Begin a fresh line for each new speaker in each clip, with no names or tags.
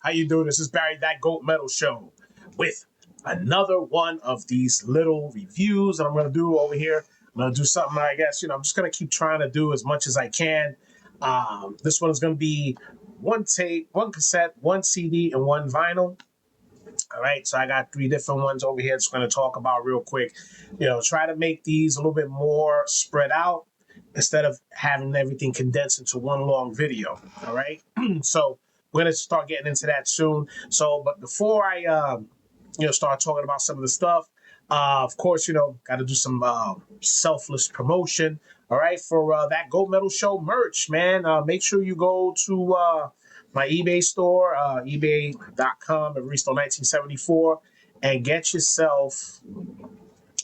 How you doing? This is Barry, That Goat Metal Show, with another one of these little reviews that I'm going to do over here. I'm going to do something, I guess, I'm just going to keep trying to do as much as I can. This one is going to be one tape, one cassette, one CD, and one vinyl. All right, so I got 3 different ones over here. Just going to talk about real quick. Try to make these a little bit more spread out instead of having everything condensed into one long video. All right, so we're going to start getting into that soon. So, but before I, start talking about some of the stuff, of course, got to do some selfless promotion. All right, for that Gold Metal Show merch, man. Make sure you go to my eBay store, ebay.com, Aristo 1974, and get yourself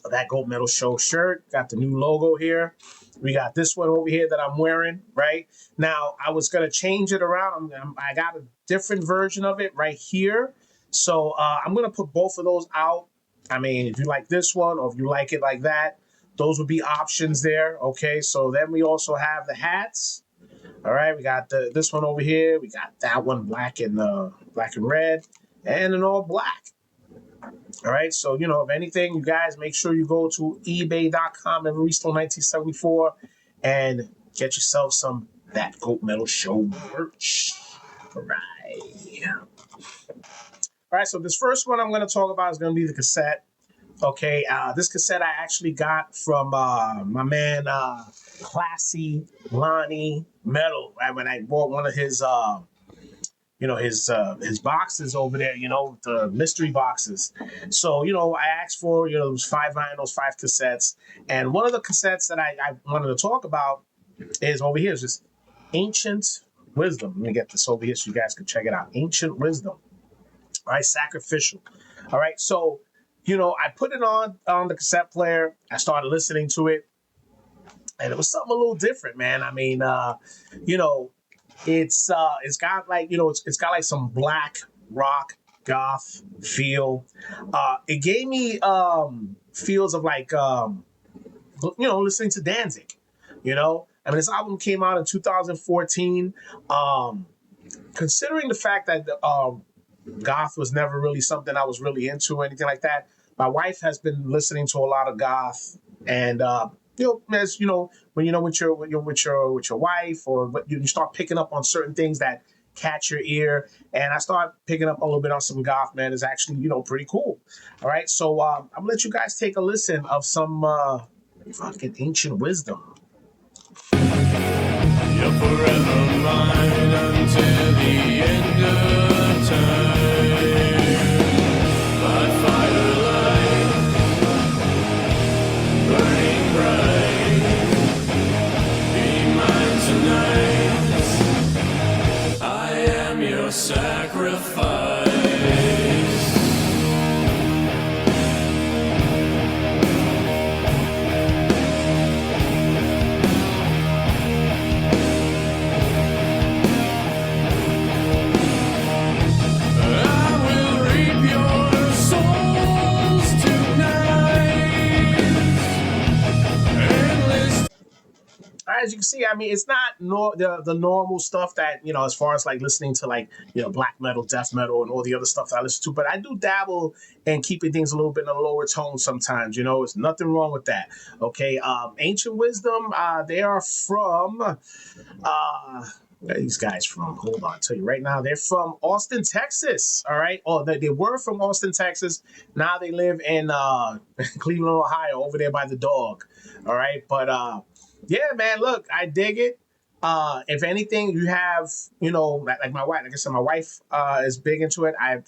that Gold Metal Show shirt. Got the new logo here. We got this one over here that I'm wearing, right? Now, I was going to change it around. I got a different version of it right here. So I'm going to put both of those out. I mean, if you like this one or if you like it like that, those would be options there, okay? So then we also have the hats. All right, we got this one over here. We got that one black and red, and an all black. All right, so if anything, you guys make sure you go to ebay.com, Aristo 1974, and get yourself some That Goat Metal Show merch. All right, so this first one I'm going to talk about is going to be the cassette. Okay, this cassette I actually got from my man Classy Lonnie Metal, right? When I bought one of his his boxes over there, the mystery boxes. So, I asked for, it was 5 vinyls, 5 cassettes. And one of the cassettes that I wanted to talk about is over here. It's just Ancient Wisdom. Let me get this over here so you guys can check it out. Ancient Wisdom. All right, Sacrificial. All right, so, I put it on the cassette player. I started listening to it. And it was something a little different, man. I mean, it's got like, it's got like some black rock goth feel. It gave me feels of like listening to Danzig. I mean, this album came out in 2014. Considering the fact that goth was never really something I was really into or anything like that, my wife has been listening to a lot of goth, and as when with your wife, or you start picking up on certain things that catch your ear, and I start picking up a little bit on some goth, man. Is actually pretty cool. All right, so I'm gonna let you guys take a listen of some fucking Ancient Wisdom.
You're forever mine until the end of time. By firelight, burning bright, be mine tonight. I am your sacrifice.
As you can see, I mean, it's not the normal stuff that, as far as like listening to like, black metal, death metal, and all the other stuff that I listen to. But I do dabble in keeping things a little bit in a lower tone sometimes, There's nothing wrong with that. Okay. Ancient Wisdom, they are from, where are these guys from? Hold on, I'll tell you right now. They're from Austin, Texas. All right. Oh, they were from Austin, Texas. Now they live in Cleveland, Ohio, over there by the dog. All right. But, yeah, man, look, I dig it. If anything, you have, like my wife, like I said, my wife is big into it. I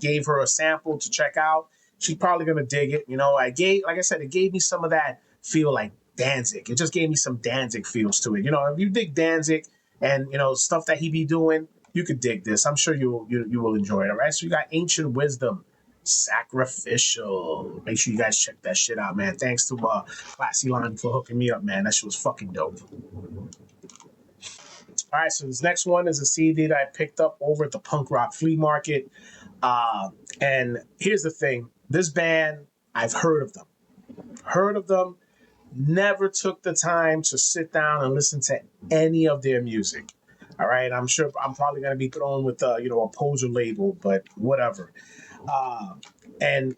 gave her a sample to check out. She's probably going to dig it. Like I said, it gave me some of that feel like Danzig. It just gave me some Danzig feels to it. If you dig Danzig and, stuff that he be doing, you could dig this. I'm sure you will enjoy it. All right. So you got Ancient Wisdom. Sacrificial. Make sure you guys check that shit out, man. Thanks to Classy Line for hooking me up, man. That shit was fucking dope. All right, so this next one is a CD that I picked up over at the punk rock flea market. And here's the thing. This band, I've heard of them. Never took the time to sit down and listen to any of their music. All right, I'm sure I'm probably gonna be thrown with a poser label, but whatever. Uh, and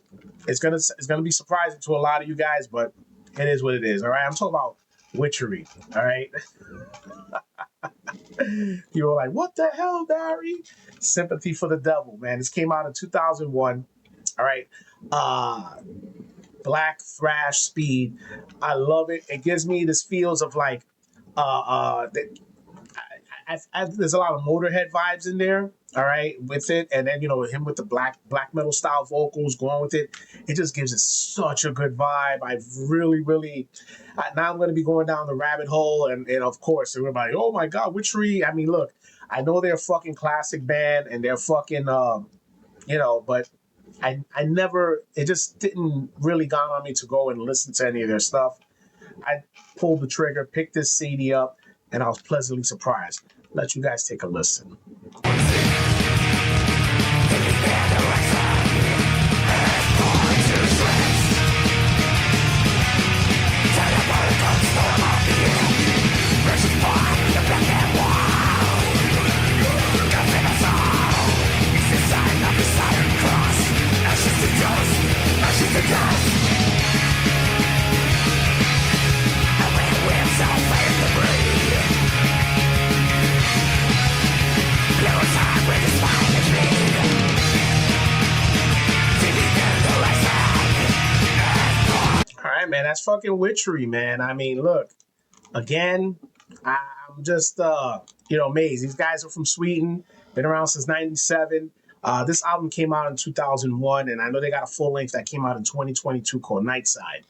it's gonna be surprising to a lot of you guys, but it is what it is. All right, I'm talking about witchery. All right, you were like, "What the hell, Barry?" Sympathy for the Devil, man. This came out in 2001. All right, black thrash speed. I love it. It gives me this feels of like there's a lot of Motorhead vibes in there. All right, with it, and then him with the black metal style vocals going with it. It just gives it such a good vibe. I really, really. Now I'm going to be going down the rabbit hole, and of course everybody, oh my God, Witchery. I mean, look, I know they're a fucking classic band, and they're fucking but I never. It just didn't really dawn on me to go and listen to any of their stuff. I pulled the trigger, picked this CD up, and I was pleasantly surprised. Let you guys take a listen. All right, man, that's fucking Witchery, man. I mean, look, again, I'm just amazed. These guys are from Sweden, been around since '97. This album came out in 2001, and I know they got a full length that came out in 2022 called Nightside.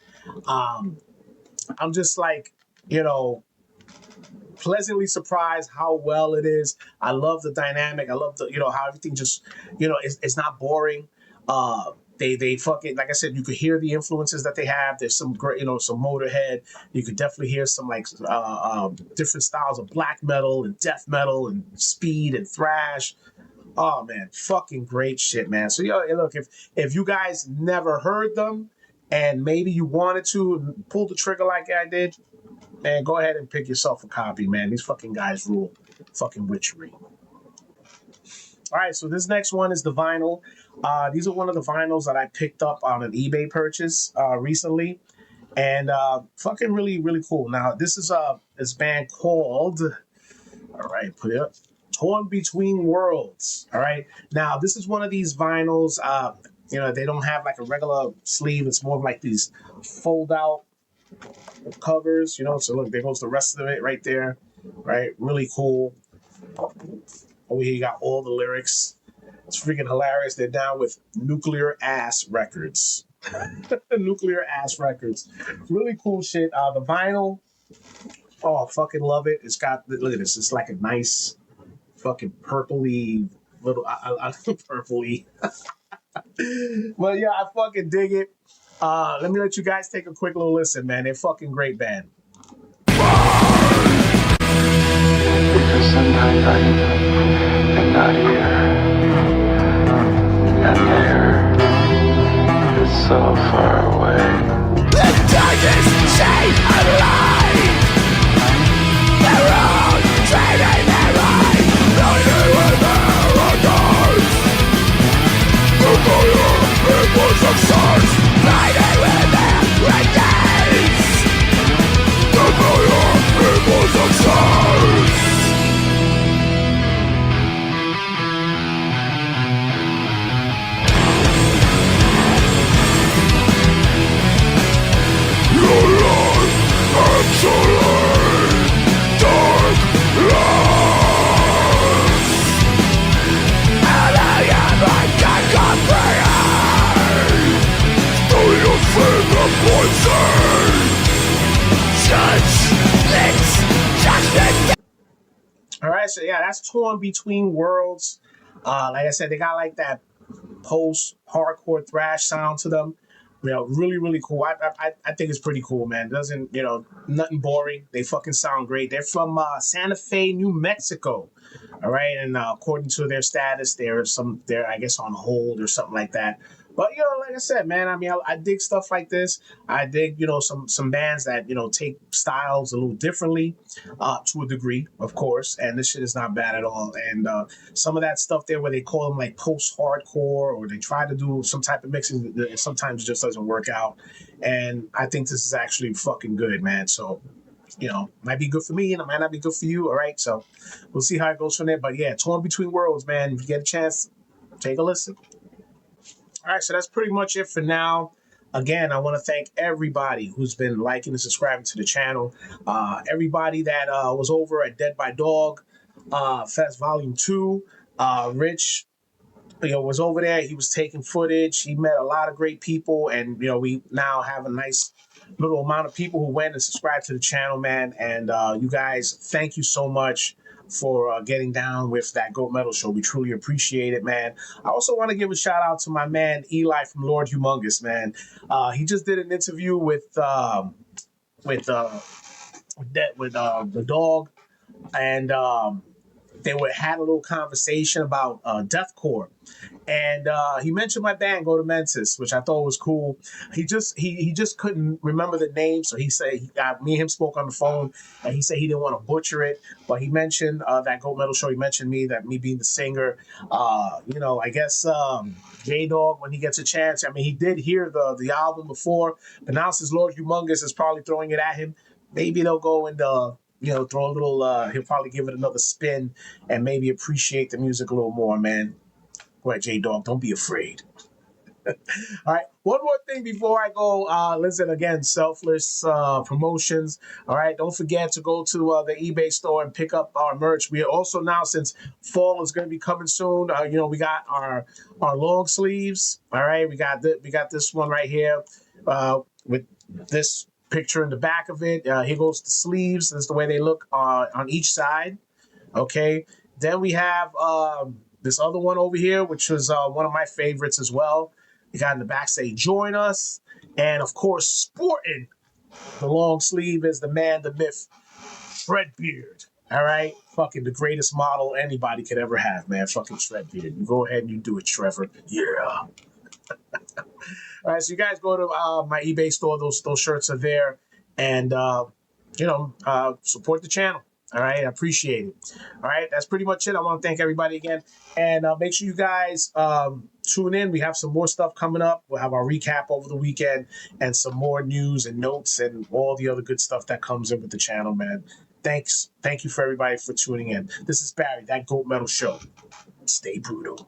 I'm just like, pleasantly surprised how well it is. I love the dynamic. I love the how everything just it's not boring. They fucking, like I said, you could hear the influences that they have. There's some great, some Motorhead. You could definitely hear some like different styles of black metal and death metal and speed and thrash. Oh man, fucking great shit, man. So look, if you guys never heard them and maybe you wanted to pull the trigger like I did, man, go ahead and pick yourself a copy, man. These fucking guys rule. Fucking Witchery. All right, so this next one is the vinyl. These are one of the vinyls that I picked up on an eBay purchase recently, and fucking really, really cool. Now, this is this band called, all right, put it up, Torn Between Worlds. All right, now this is one of these vinyls. They don't have like a regular sleeve. It's more of like these fold out covers. So look, there goes the rest of it right there. Right, really cool. Over here, you got all the lyrics. It's freaking hilarious. They're down with Nuclear Ass Records. Nuclear Ass Records. Really cool shit. The vinyl, oh, fucking love it. It's got, look at this. It's like a nice fucking purpley little, I purpley. Well, yeah, I fucking dig it. Let me let you guys take a quick little listen, man. They're fucking great band.
Because sometimes I'm not here, and there is so far away.
The darkest shade of light, the road draining their eyes, blinded with paradise. The fire peoples of stars, blinded with their red gates. The fire peoples of stars.
All right, so yeah, that's Torn Between Worlds. Like I said, they got like that post-hardcore thrash sound to them. Really, really cool. I think it's pretty cool, man. It doesn't, nothing boring. They fucking sound great. They're from Santa Fe, New Mexico. All right, and according to their status, they're I guess on hold or something like that. But like I said, man, I mean, I dig stuff like this. I dig, some bands that take styles a little differently, to a degree, of course. And this shit is not bad at all. And some of that stuff there, where they call them like post-hardcore, or they try to do some type of mixing, that sometimes it just doesn't work out. And I think this is actually fucking good, man. So might be good for me and it might not be good for you. All right, so we'll see how it goes from there. But yeah, Torn Between Worlds, man. If you get a chance, take a listen. All right, so that's pretty much it for now. Again, I want to thank everybody who's been liking and subscribing to the channel. Everybody that was over at Dead by Dog Fest Volume 2. Rich, was over there. He was taking footage. He met a lot of great people, and we now have a nice little amount of people who went and subscribed to the channel, man. And you guys, thank you so much for getting down with that Goat Metal Show. We truly appreciate it, man. I also want to give a shout out to my man Eli from Lord Humongous, man. He just did an interview with the dog, and they had a little conversation about deathcore. And he mentioned my band, Go to Mentis, which I thought was cool. He just couldn't remember the name, so he said me and him spoke on the phone, and he said he didn't want to butcher it, but he mentioned that Goat Metal Show. He mentioned me being the singer. I guess J Dog, when he gets a chance. I mean, he did hear the album before, but now since Lord Humongous is probably throwing it at him, maybe they'll go and throw a little. He'll probably give it another spin and maybe appreciate the music a little more, man. Go ahead, J-Dog. Don't be afraid. All right. One more thing before I go. Listen, again, Selfless Promotions. All right. Don't forget to go to the eBay store and pick up our merch. We are also now, since fall is going to be coming soon, we got our long sleeves. All right. We got this one right here with this picture in the back of it. Here goes the sleeves. This is the way they look on each side. Okay. Then we have this other one over here, which was one of my favorites as well. You got in the back say, join us. And of course, sporting the long sleeve is the man, the myth, Shredbeard. All right? Fucking the greatest model anybody could ever have, man. Fucking Shredbeard. You go ahead and you do it, Trevor. Yeah. All right, so you guys go to my eBay store. Those shirts are there. And, support the channel. All right, I appreciate it. All right, that's pretty much it. I want to thank everybody again. And make sure you guys tune in. We have some more stuff coming up. We'll have our recap over the weekend and some more news and notes and all the other good stuff that comes in with the channel, man. Thanks. Thank you for everybody for tuning in. This is Barry, that Goat Metal Show. Stay brutal.